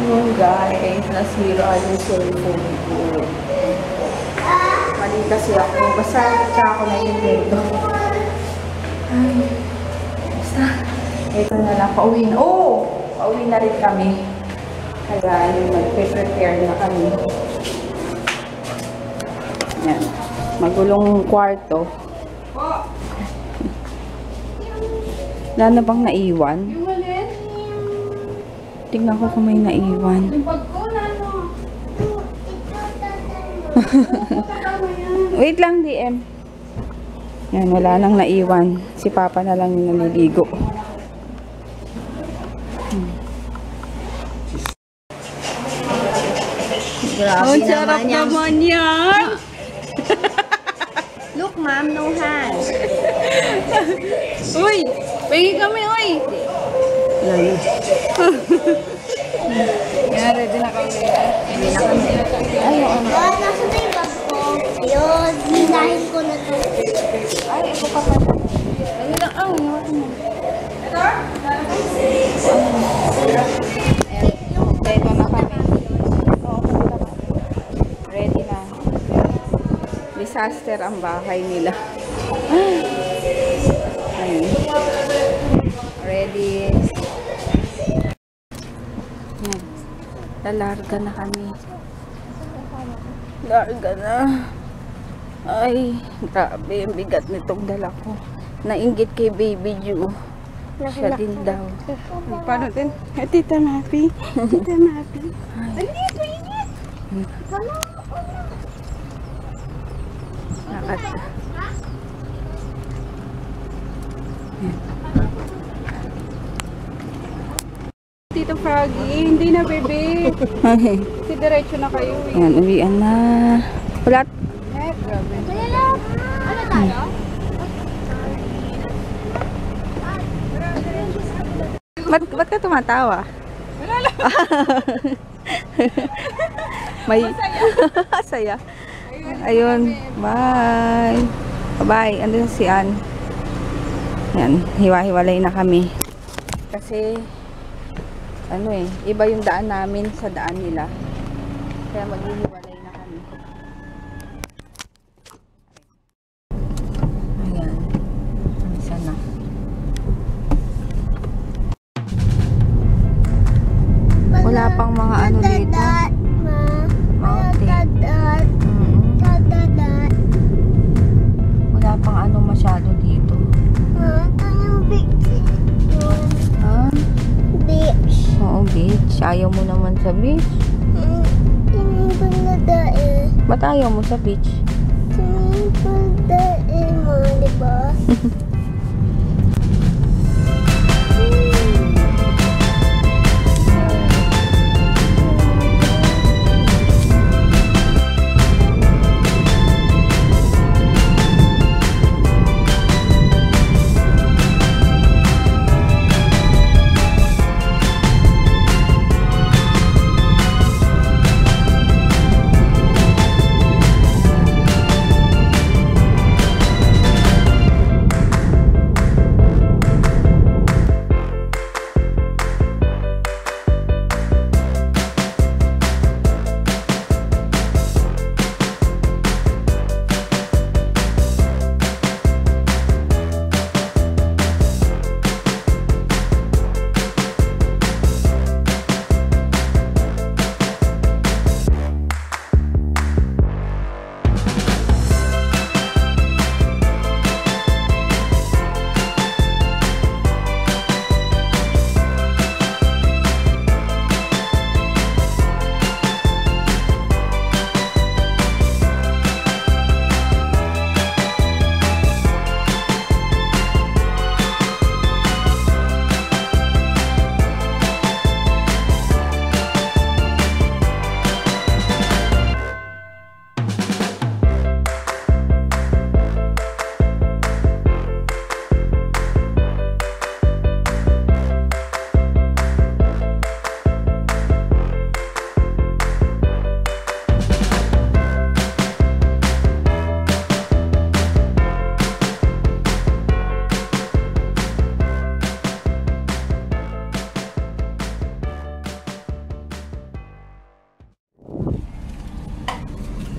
Yun guys, nasira yung cellphone ko. Mali kasi ako. Basta ako na yung dito. Ay, basta. Ito na lang. Pauwi na. Oh! Pauwi na rin kami. Kaya yung mag-prepare na kami. Yan. Magulong kwarto. Wala na bang naiwan? Tingnan ko kung may naiwan. Wait lang, DM. Yan, wala nang naiwan. Si Papa na lang yung naliligo. Grabe naman yan. Look, ma'am, no hands. Uy, pengi kami, uy. Layo. Yan, ready na kami. Hindi na kami. Ayun. Nasa na yung bag ko. Yun, hinahin ko na to. Ay, ito pa pa. Dali lang, ang iwan mo. Ito na kami. Ready na. Disaster ang bahay nila. Ayun. Ready. Yan. Lalarga na kami. Larga na. Ay, grabe. Ang bigat nitong dala ko. Nainggit kay Baby Ju. Siya din daw. Paano din? Tita Mapi. Tita Mapi. Init, mainit. Nakat. Tito Froggy, hindi na, baby. Ay. Si diretso na kayo. Yan, uwian na. Wala. Grabe. Ano tayo? Ba't ka tumatawa? Wala lang. May saya. Ayun. Bye. Bye. Andun si Ann. Yan. Hiwa-hiwalay na kami. Kasi ano eh, iba yung daan namin sa daan nila. Kaya maghihiwalay na kami. Ayan. Isa na. Wala pang mga ano dito. Mountain. Wala pang ano masyado dito. Ha? Beach. Oo, beach. Ayaw mo naman sa beach. Ba't ayaw mo sa beach? Diba?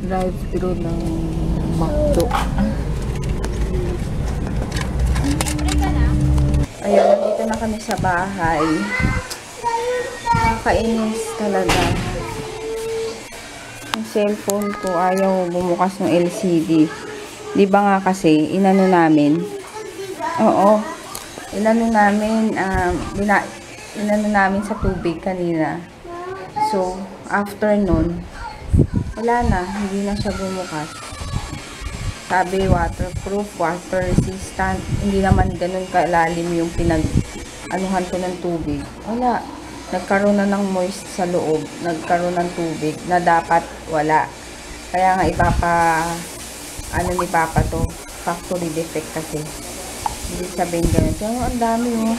drive-thru ng McDo. Ayun, nandito na kami sa bahay. Nakakainis talaga. Yung cellphone ko ayaw bumukas ng LCD. Di ba nga kasi, inano namin. Oo. Inano namin sa tubig kanina. So, after nun, wala na. Hindi na siya bumukas. Sabi, waterproof, water resistant. Hindi naman ganun kalalim yung pinag-anuhan ko ng tubig. Wala. Nagkaroon na ng moist sa loob. Nagkaroon ng tubig na dapat wala. Kaya nga ni Papa to. Factory defect kasi. Hindi sabihin ganun. Kaya ang dami oh.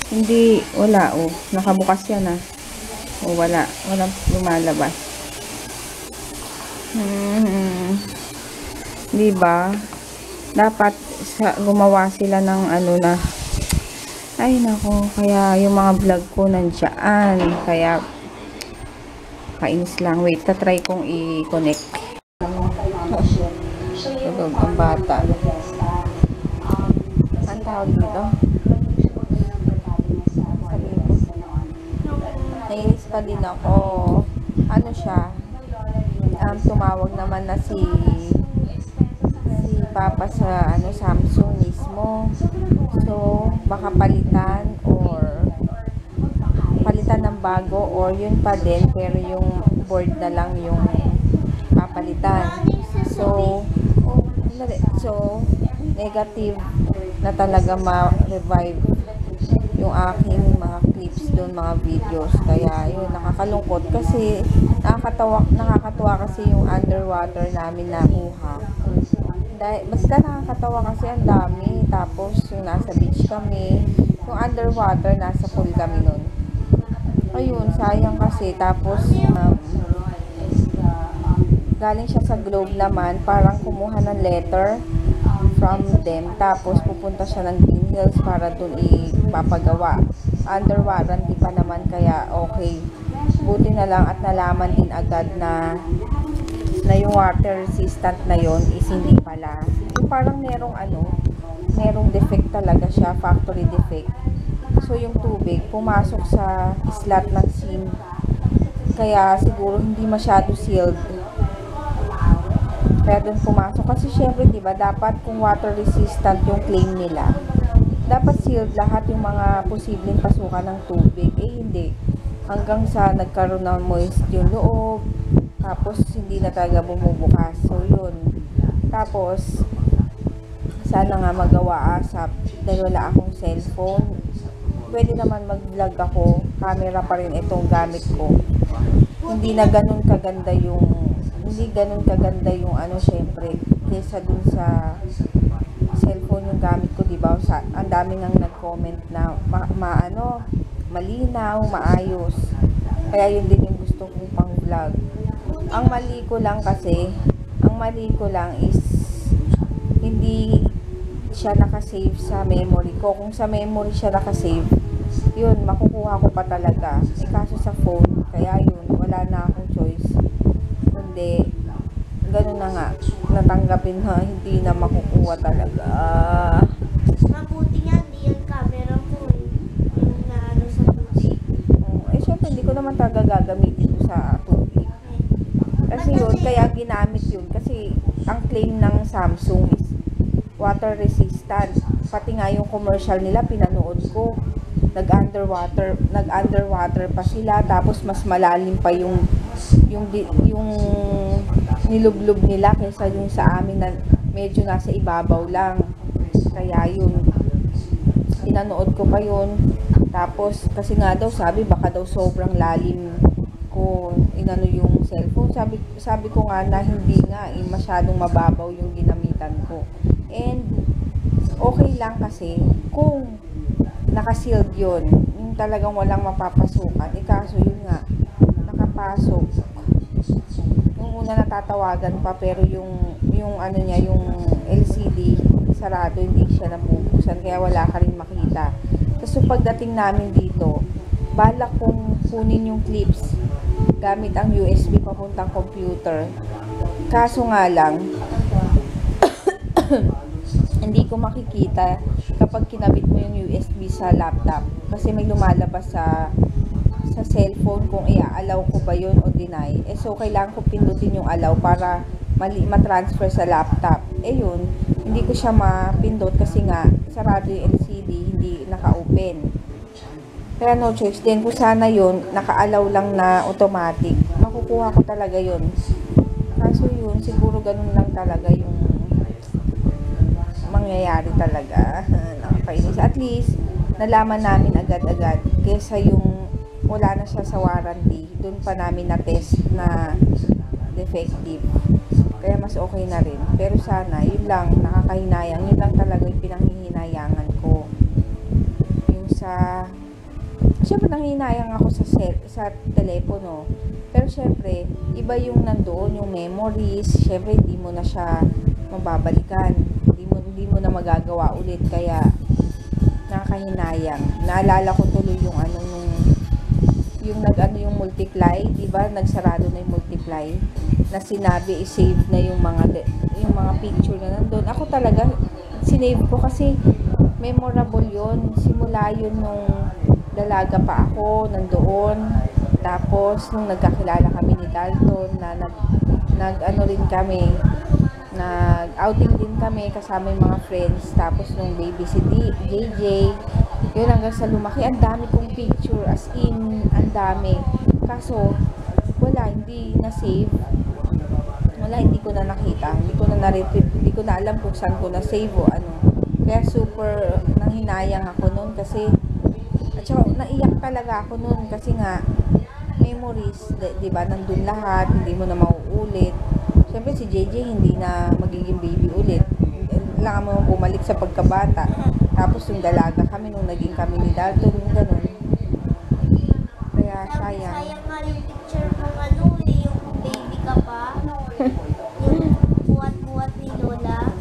Hindi, wala oh. Nakabukas yan ah. O wala. Walang lumalabas. Diba? Dapat gumawa sila ng ano na. Ay nako, kaya yung mga vlog ko nandiyan. Kaya kainis lang. Wait, tatry kong i-connect. Tulog ang bata. Saan tawag dito? Nainis pa din ako. Ano siya? Tumawag naman na si Papa sa Samsung mismo. So, baka palitan ng bago or yun pa din pero yung board na lang yung papalitan. So negative na talaga ma-revive yung aking mga clips doon, mga videos. Kaya yun, nakakalungkot kasi nakakatawa kasi yung underwater namin nakuha. Basta nakakatawa kasi ang dami. Tapos yung nasa beach kami, yung underwater nasa pool kami nun. Ayun, sayang kasi. Tapos galing siya sa Globe naman, parang kumuha ng letter from them. Tapos pupunta siya ng Green Hills para dun ipapagawa. Under warranty pa naman, kaya okay. Buti na lang at nalaman din agad na yung water resistant na yon is hindi pala. Yung parang merong defect talaga siya, factory defect. So yung tubig pumasok sa slot ng SIM. Kaya siguro hindi masyado sealed. Kaya doon pumasok. Kasi syempre, di ba, dapat kung water resistant yung claim nila, dapat sealed lahat yung mga posibleng pasukan ng tubig. Eh, hindi. Hanggang sa nagkaroon ng moist yung loob. Tapos, hindi na talaga bumubukas. So, yun. Tapos, sana nga magawa ASAP. Dahil wala akong cellphone. Pwede naman mag-vlog ako. Camera pa rin itong gamit ko. Hindi ganun kaganda yung syempre, kesa dun sa cellphone yung gamit ko, diba? Ang dami nang nag-comment na malinaw, maayos. Kaya yun din yung gusto kong pang vlog. Ang mali ko lang is hindi siya nakasave sa memory ko. Kung sa memory siya nakasave, yun, makukuha ko pa talaga. Kaso sa phone, kaya yun, wala na akong choice. Kundi, ganun na nga, natanggapin na hindi na makukuha talaga. Mabuti nga, di yung camera ko yung naano sa tubig. Syempre, hindi ko naman talaga gagamitin sa tubig. Kasi yun, kaya ginamit yun. Kasi, ang claim ng Samsung is water resistant. Pati nga yung commercial nila, pinanood ko. Nag-underwater pa sila. Tapos, mas malalim pa yung nilublob nila kaysa yung sa amin na medyo nasa ibabaw lang. Kaya yun, pinanood ko pa yun. Tapos, kasi nga daw, sabi, baka daw sobrang lalim ko inano yung cellphone. Sabi ko nga na hindi nga, masyadong mababaw yung ginamitan ko. And, okay lang kasi, kung naka-sealed yun, yung talagang walang mapapasukan. Kaso yun nga, nakapasok. Yung una natatawagan pa, pero yung LCD, sarado, hindi siya nabubuksan, kaya wala ka rin makita. Tapos pagdating namin dito, balak kong kunin yung clips gamit ang USB papuntang computer. Kaso nga lang, hindi ko makikita kapag kinabit mo yung USB sa laptop. Kasi may lumalabas sa cellphone kung i-allow ko ba yun o deny. So, kailangan ko pindutin yung allow para ma-transfer sa laptop. Yun, hindi ko siya mapindot kasi nga, sarado yung LCD, hindi naka-open. Kaya no choice din. Kung sana yun, naka-allow lang na automatic, makukuha ko talaga yun. Kaso yun, siguro ganun lang talaga yung mangyayari talaga. Nakakainis. At least, nalaman namin agad-agad kaysa yung wala na siya sa warranty. Doon pa namin na-test na defective. Kaya mas okay na rin. Pero sana, yun lang, nakakahinayang. Yun lang talaga yung pinanghihinayangan ko. Yung sa... Siyempre, nanghihinayang ako sa telepono. Pero siyempre, iba yung nandoon, yung memories. Siyempre, hindi mo na siya mababalikan. Hindi mo na magagawa ulit. Kaya, nakakahinayang. Naalala ko tuloy yung yung multiply, di ba? Nagsarado na yung multiply na sinabi i-save na yung mga picture na nandun. Ako talaga sinave ko kasi memorable yun. Simula yun nung dalaga pa ako, nandoon. Tapos nung nagkakilala kami ni Dalton na nag-ano rin kami, nag-outing din kami kasama yung mga friends. Tapos nung baby si JJ, yun hanggang sa lumaki, ang dami kong picture, as in, ang dami. Kaso, wala, hindi na-save. Wala, hindi ko na nakita. Hindi ko na na-retrieve. Hindi ko na alam kung saan ko na-save o ano. Kaya super nanghinayang ako noon kasi, at saka naiyak talaga ako noon kasi nga, memories, di ba, nandun lahat, hindi mo na mauulit. Siyempre si JJ hindi na magiging baby ulit. Kailangan mo bumalik sa pagkabata. Tapos yung dalaga kami nung naging kami ni Dalton, yung ganun. Kaya sayang. Sayang nga yung picture mo yung baby ka pa. Yung buhat-buhat ni Lola.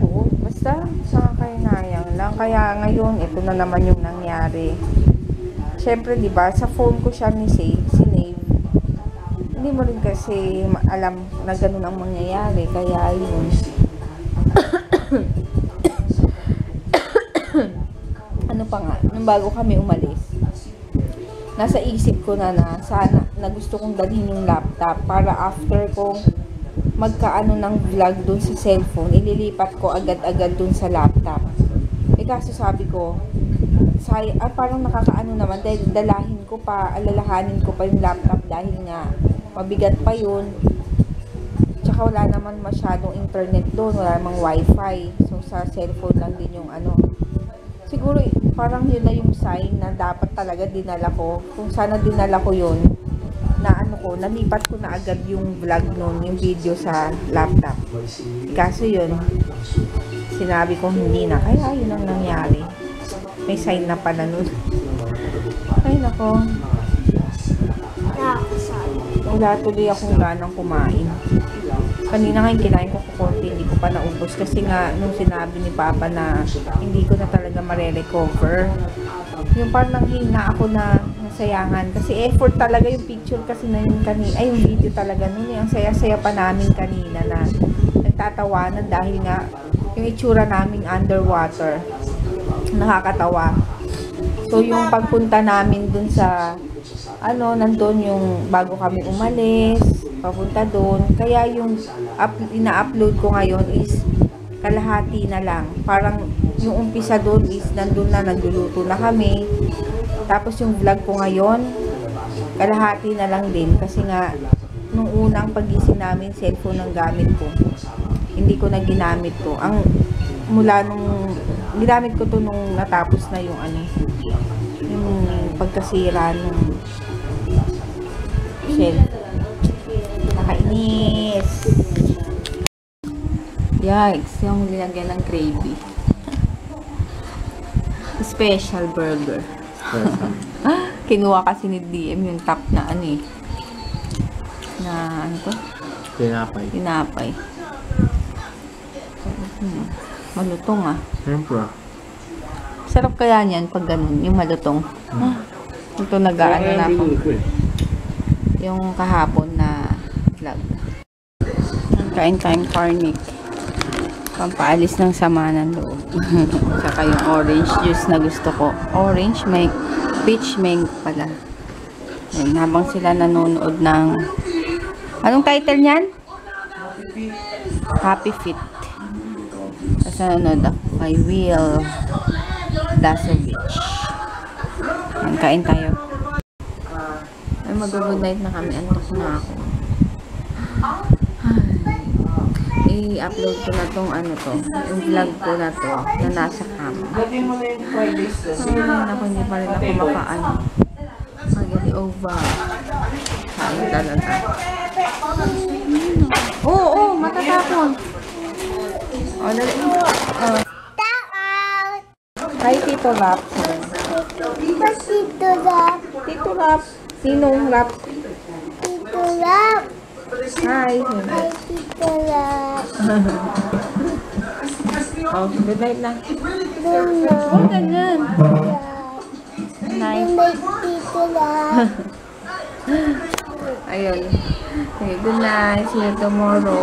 Oo, basta nakakahinayang lang. Kaya ngayon, ito na naman yung nangyari. Siyempre, di ba, sa phone ko siya sinave. Hindi mo rin kasi alam na ganun ang mangyayari. Kaya yun. Ano pa nga, nung bago kami umalis, nasa isip ko na sana na gusto kong dalhin yung laptop para after kong magkaano ng vlog dun sa cellphone, ililipat ko agad-agad dun sa laptop. Kaso sabi ko, parang nakakaano naman dahil dalahin ko pa, alalahanin ko pa yung laptop dahil nga mabigat pa yun. Tsaka wala naman masyadong internet doon, wala namang wifi. So sa cellphone lang din yung ano. Siguro parang yun na yung sign na dapat talaga dinala ko. Kung sana dinala ko yun, na ano ko, nalipat ko na agad yung vlog nun, yung video sa laptop. Kaso yun, sinabi ko hindi na. Kaya yun ang nangyari. May sign na pala nun. Ay nako. Wala tuloy akong ganang kumain. Kanina nga yung kinain ko kukunti, hindi ko pa naubos kasi nga nung sinabi ni Papa na hindi ko na talaga mare-recover. Yung parang nanghina ako na nasayangan kasi effort talaga yung picture kasi na yung kanina, ay yung video talaga nun, yung saya-saya pa namin kanina na nagtatawanan dahil nga yung itsura naming underwater. Nakakatawa. So yung pagpunta namin dun sa nandun yung bago kami umalis, papunta doon. Kaya yung ina-upload ko ngayon is kalahati na lang. Parang yung umpisa doon is nandun na, nagluluto na kami. Tapos yung vlog ko ngayon, kalahati na lang din. Kasi nga, nung unang pagising namin, cellphone ang gamit ko. Hindi ko na ginamit to. Ginamit ko to nung natapos na yung yung pagkasira nung nakainis. Yikes, yung nilagyan ng gravy. Special burger. Kinuha kasi ni DM yung top na na to? Tinapay. Malutong Siyempre. Sarap kaya niyan pag ganun, yung malutong. Ito nag-aano na ako. Yung kahapon na vlog. Kain tayong cornic. Pampaalis ng sama ng loob. Saka yung orange juice na gusto ko. Orange, may peach mango pala. Ayan, habang sila nanonood ng... Anong title niyan? Happy Feet. Tapos nanonood ako kay Will Dasovich. Ayan, kain tayo. Ay, mag-good night na kami. Antok na ako. I-upload ko na tong ano to. Yung vlog ko na to. Na nasa cam. Ay, naku, hindi pa rin ako makaano. Magali over. Kain talaga. Oo, matatapon. O, dali. Hi, Tito Rap. Tito Rap. Tito Rap. Sinong Rap? Tito Rap. Hi. Ay, Tito Rap. Oh, good night na. Luna. Oh, ganyan. Night. Luna, Tito Rap. Ayun. Okay, good night. See you tomorrow.